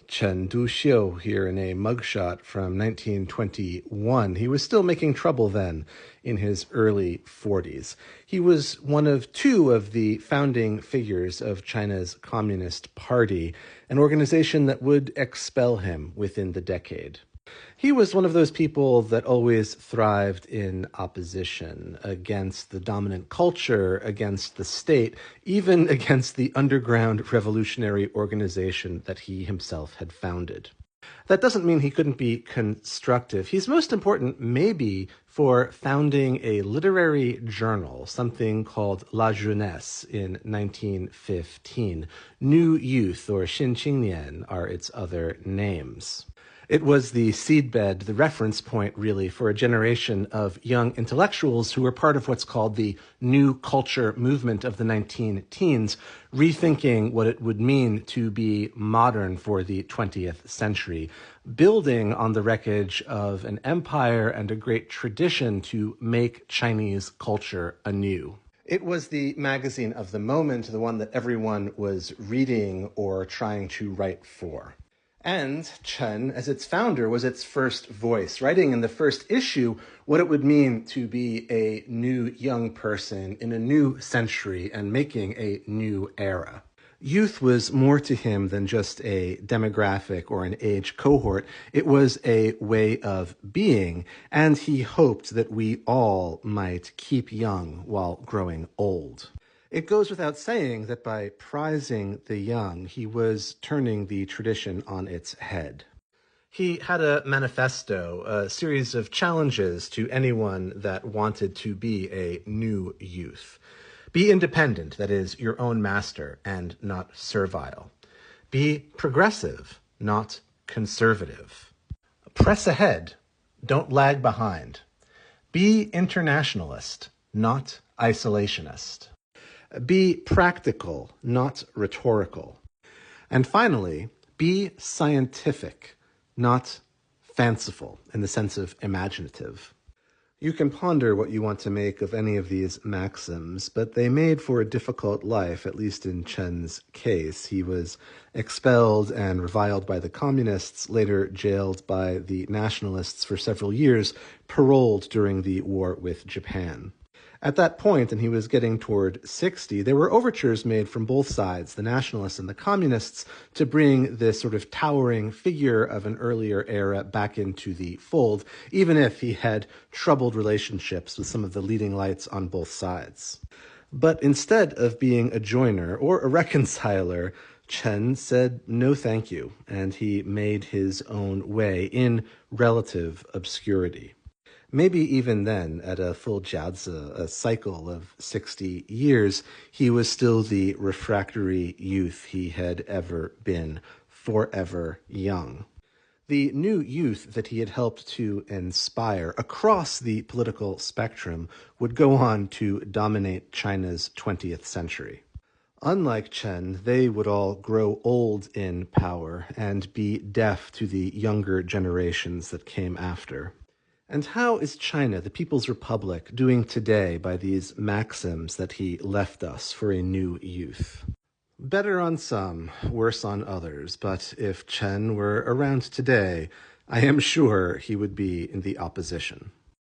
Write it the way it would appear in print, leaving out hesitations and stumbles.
Chen Duxiu here in a mugshot from 1921. He was still making trouble then in his early 40s. He was one of two of the founding figures of China's Communist Party, an organization that would expel him within the decade. He was one of those people that always thrived in opposition against the dominant culture, against the state, even against the underground revolutionary organization that he himself had founded. That doesn't mean he couldn't be constructive. He's most important, maybe, for founding a literary journal, something called La Jeunesse in 1915. New Youth, or Xin Qingnian, are its other names. It was the seedbed, the reference point, really, for a generation of young intellectuals who were part of what's called the New Culture movement of the 19-teens, rethinking what it would mean to be modern for the 20th century, building on the wreckage of an empire and a great tradition to make Chinese culture anew. It was the magazine of the moment, the one that everyone was reading or trying to write for. And Chen, as its founder, was its first voice, writing in the first issue what it would mean to be a new young person in a new century and making a new era. Youth was more to him than just a demographic or an age cohort. It was a way of being, and he hoped that we all might keep young while growing old. It goes without saying that by prizing the young, he was turning the tradition on its head. He had a manifesto, a series of challenges to anyone that wanted to be a new youth. Be independent, that is, your own master, and not servile. Be progressive, not conservative. Press ahead, don't lag behind. Be internationalist, not isolationist. Be practical, not rhetorical. And finally, be scientific, not fanciful in the sense of imaginative. You can ponder what you want to make of any of these maxims, but they made for a difficult life, at least in Chen's case. He was expelled and reviled by the communists, later jailed by the nationalists for several years, paroled during the war with Japan. At that point, and he was getting toward 60, there were overtures made from both sides, the nationalists and the communists, to bring this sort of towering figure of an earlier era back into the fold, even if he had troubled relationships with some of the leading lights on both sides. But instead of being a joiner or a reconciler, Chen said no thank you, and he made his own way in relative obscurity. Maybe even then, at a full jiazi, a cycle of 60 years, he was still the refractory youth he had ever been, forever young. The new youth that he had helped to inspire across the political spectrum would go on to dominate China's 20th century. Unlike Chen, they would all grow old in power and be deaf to the younger generations that came after. And how is China, the People's Republic, doing today by these maxims that he left us for a new youth? Better on some, worse on others, but if Chen were around today, I am sure he would be in the opposition.